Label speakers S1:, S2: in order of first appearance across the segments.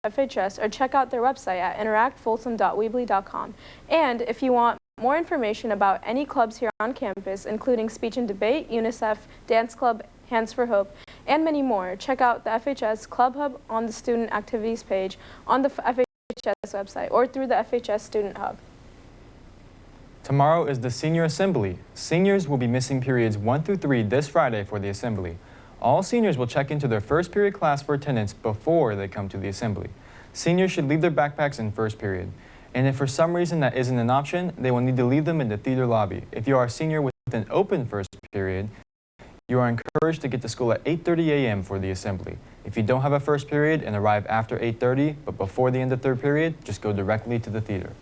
S1: FHS or check out their website at interactfolsom.weebly.com. And if you want more information about any clubs here on campus, including Speech and Debate, UNICEF, Dance Club, Hands for Hope, and many more, check out the FHS Club Hub on the Student Activities page on the FHS website or through the FHS Student Hub.
S2: Tomorrow is the Senior Assembly. Seniors will be missing periods 1 through 3 this Friday for the Assembly. All seniors will check into their first period class for attendance before they come to the Assembly. Seniors should leave their backpacks in first period. And if for some reason that isn't an option, they will need to leave them in the theater lobby. If you are a senior with an open first period, you are encouraged to get to school at 8:30 a.m. for the Assembly. If you don't have a first period and arrive after 8:30, but before the end of third period, just go directly to the theater.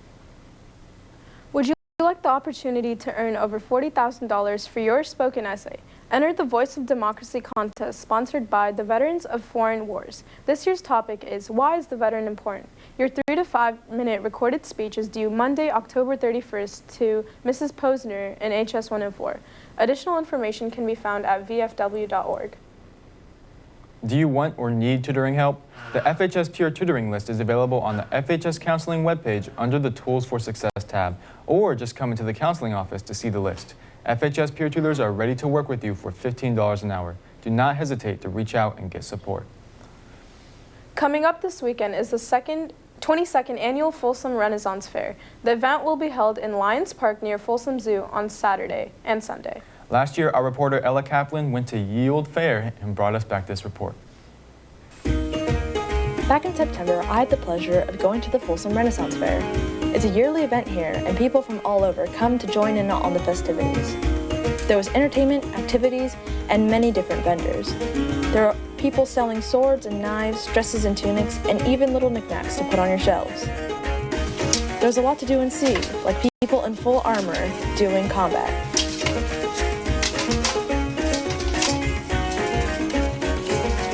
S1: Would you like the opportunity to earn over $40,000 for your spoken essay? Enter the Voice of Democracy contest sponsored by the Veterans of Foreign Wars. This year's topic is, why is the veteran important? Your 3 to 5 minute recorded speech is due Monday, October 31st to Mrs. Posner in HS 104. Additional information can be found at vfw.org.
S2: Do you want or need tutoring help? The FHS Peer Tutoring list is available on the FHS Counseling webpage under the Tools for Success tab, or just come into the counseling office to see the list. FHS Peer Tutors are ready to work with you for $15 an hour. Do not hesitate to reach out and get support.
S1: Coming up this weekend is the 22nd Annual Folsom Renaissance Fair. The event will be held in Lions Park near Folsom Zoo on Saturday and Sunday.
S2: Last year, our reporter Ella Kaplan went to Yield Fair and brought us back this report.
S3: Back in September, I had the pleasure of going to the Folsom Renaissance Fair. It's a yearly event here, and people from all over come to join in on the festivities. There was entertainment, activities, and many different vendors. There are people selling swords and knives, dresses and tunics, and even little knickknacks to put on your shelves. There's a lot to do and see, like people in full armor doing combat.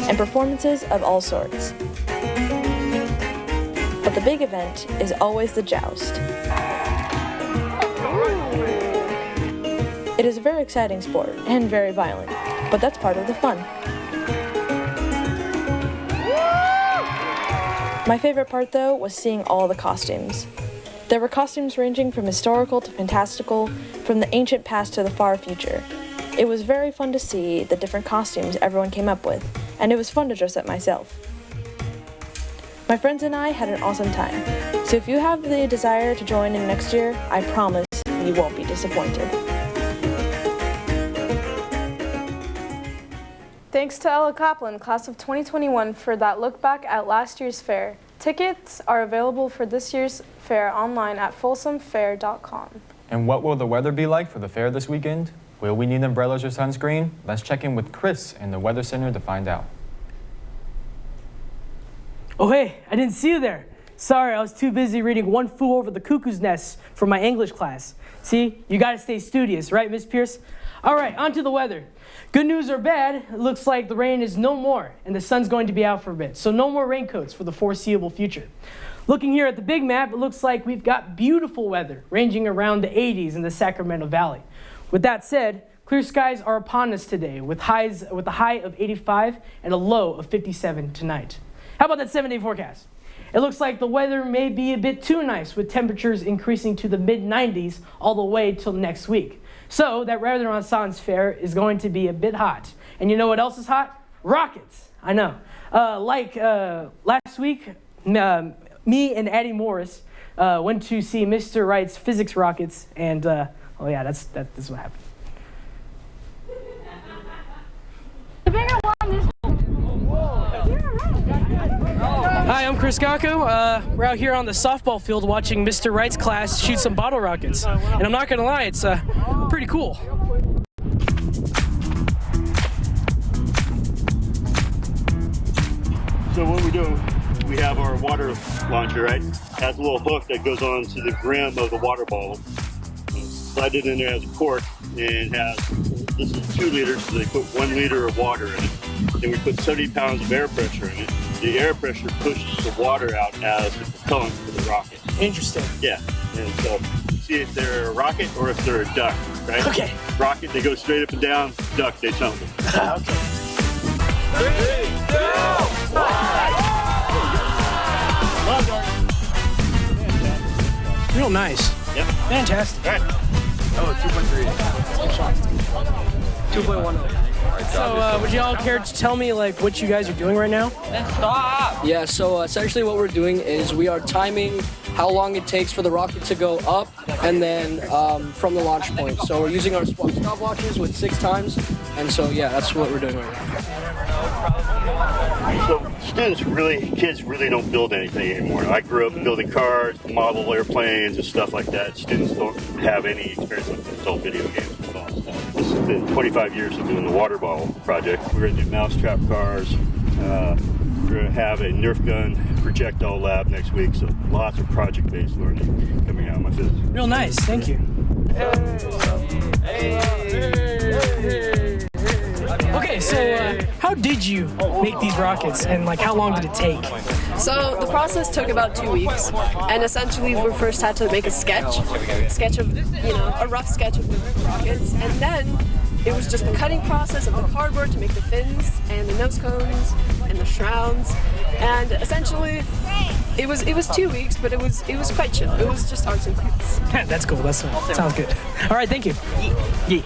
S3: And performances of all sorts. But the big event is always the joust. It is a very exciting sport and very violent, but that's part of the fun. My favorite part, though, was seeing all the costumes. There were costumes ranging from historical to fantastical, from the ancient past to the far future. It was very fun to see the different costumes everyone came up with, and it was fun to dress up myself. My friends and I had an awesome time, so if you have the desire to join in next year, I promise you won't be disappointed.
S1: Thanks to Ella Kaplan, class of 2021, for that look back at last year's fair. Tickets are available for this year's fair online at folsomfair.com.
S2: And what will the weather be like for the fair this weekend? Will we need umbrellas or sunscreen? Let's check in with Chris in the Weather Center to find out.
S4: Oh hey, I didn't see you there. Sorry, I was too busy reading One Flew Over the Cuckoo's Nest for my English class. See, you gotta stay studious, right, Miss Pierce? All right, on to the weather. Good news or bad, it looks like the rain is no more and the sun's going to be out for a bit, so no more raincoats for the foreseeable future. Looking here at the big map, it looks like we've got beautiful weather ranging around the 80s in the Sacramento Valley. With that said, clear skies are upon us today with a high of 85 and a low of 57 tonight. How about that 7-day forecast? It looks like the weather may be a bit too nice with temperatures increasing to the mid-90s all the way till next week. So that Renaissance Fair is going to be a bit hot. And you know what else is hot? Rockets. I know. Last week, me and Addie Morris went to see Mr. Wright's physics rockets, and oh yeah, that's what happened. Hi, I'm Chris Gacco. We're out here on the softball field watching Mr. Wright's class shoot some bottle rockets. And I'm not gonna lie, it's pretty cool.
S5: So what we do, we have our water launcher, right? It has a little hook that goes on to the brim of the water bottle. Slide it in there as a cork, and this is 2 liters, so they put 1 liter of water in it. Then we put 70 pounds of air pressure in it. The air pressure pushes the water out as the propellant for the rocket.
S4: Interesting.
S5: Yeah, and so see if they're a rocket or if they're a duck, right?
S4: Okay.
S5: Rocket, they go straight up and down. Duck, they tumble.
S4: Okay.
S6: 3, 2, 1.
S4: Real nice.
S5: Yep.
S4: Fantastic.
S5: All right.
S6: Oh, 2.3.
S4: 2.10. So, would y'all care to tell me like what you guys are doing right now?
S7: Yeah, so essentially what we're doing is we are timing how long it takes for the rocket to go up and then from the launch point. So we're using our stopwatches with 6 times, and so yeah, that's what we're doing right now.
S5: So kids really don't build anything anymore. I grew up building cars, model airplanes, and stuff like that. Students don't have any experience with this. It's all video games and all that stuff. This has been 25 years of doing the water bottle project. We're going to do mousetrap cars. We're going to have a Nerf gun projectile lab next week. So lots of project-based learning coming out of my physics.
S4: Real nice. Thank you. Okay, so how did you make these rockets, and like how long did it take?
S8: So the process took about 2 weeks, and essentially we first had to make a sketch of, a rough sketch of the rockets, and then it was just the cutting process of the cardboard to make the fins and the nose cones and the shrouds, and essentially it was 2 weeks, but it was quite chill. It was just arts and crafts.
S4: That's cool. That sounds good. All right, thank you. Yeah.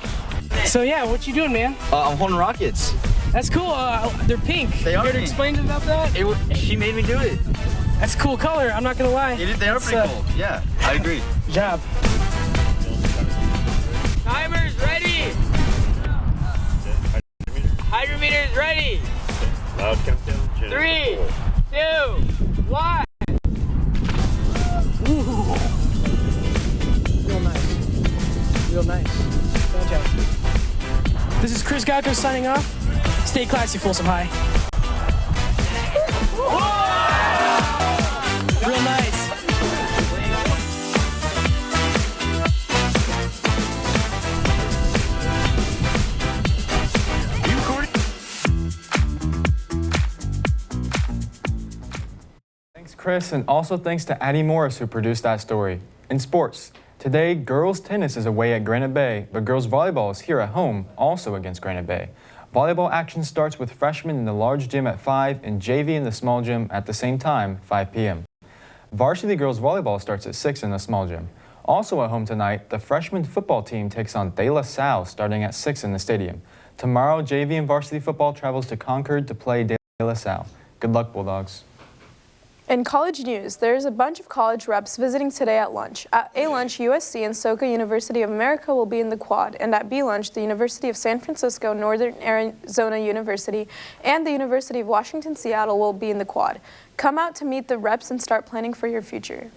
S4: So yeah, what you doing, man?
S6: I'm holding rockets.
S4: That's cool. They're pink.
S6: They are
S4: Care to
S6: pink.
S4: explain about that?
S6: She made me do it.
S4: That's a cool color. I'm not gonna lie.
S6: They are pretty cool. Yeah, I agree.
S4: Good job.
S9: Timers ready. Hydrometers ready.
S5: Loud countdown.
S9: 3, 2, 1.
S4: Ooh. Real nice. Real nice. Fantastic. This is Chris Gacco signing off. Stay classy, Folsom High. Real nice.
S2: Thanks, Chris, and also thanks to Addie Morris who produced that story. In sports, today girls tennis is away at Granite Bay, but girls volleyball is here at home, also against Granite Bay. Volleyball action starts with freshmen in the large gym at 5 and JV in the small gym at the same time, 5 p.m. Varsity girls volleyball starts at 6 in the small gym. Also at home tonight, the freshman football team takes on De La Salle starting at 6 in the stadium. Tomorrow, JV and varsity football travels to Concord to play De La Salle. Good luck, Bulldogs.
S1: In college news, there's a bunch of college reps visiting today at lunch. At A lunch, USC and SoCA University of America will be in the quad, and at B lunch, the University of San Francisco, Northern Arizona University, and the University of Washington, Seattle will be in the quad. Come out to meet the reps and start planning for your future.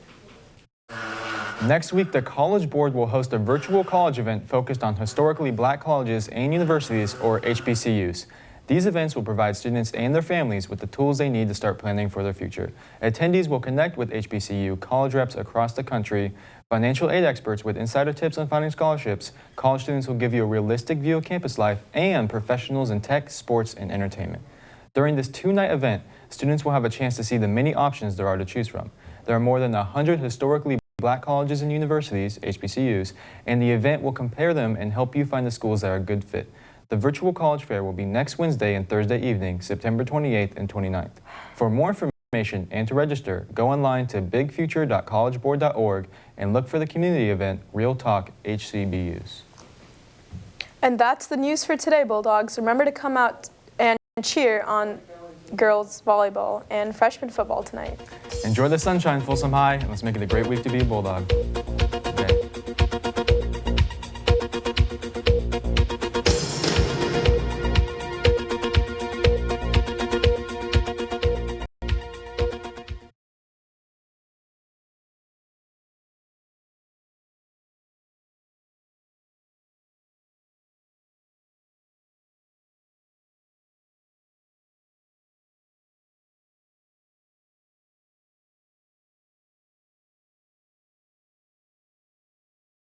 S2: Next week, the College Board will host a virtual college event focused on historically black colleges and universities, or HBCUs. These events will provide students and their families with the tools they need to start planning for their future. Attendees will connect with HBCU college reps across the country, financial aid experts with insider tips on finding scholarships, college students will give you a realistic view of campus life, and professionals in tech, sports, and entertainment. During this 2-night event, students will have a chance to see the many options there are to choose from. There are more than 100 historically black colleges and universities, HBCUs, and the event will compare them and help you find the schools that are a good fit. The virtual college fair will be next Wednesday and Thursday evening, September 28th and 29th. For more information and to register, go online to bigfuture.collegeboard.org and look for the community event, Real Talk HCBUs.
S1: And that's the news for today, Bulldogs. Remember to come out and cheer on girls volleyball and freshman football tonight.
S2: Enjoy the sunshine, Folsom High, and let's make it a great week to be a Bulldog.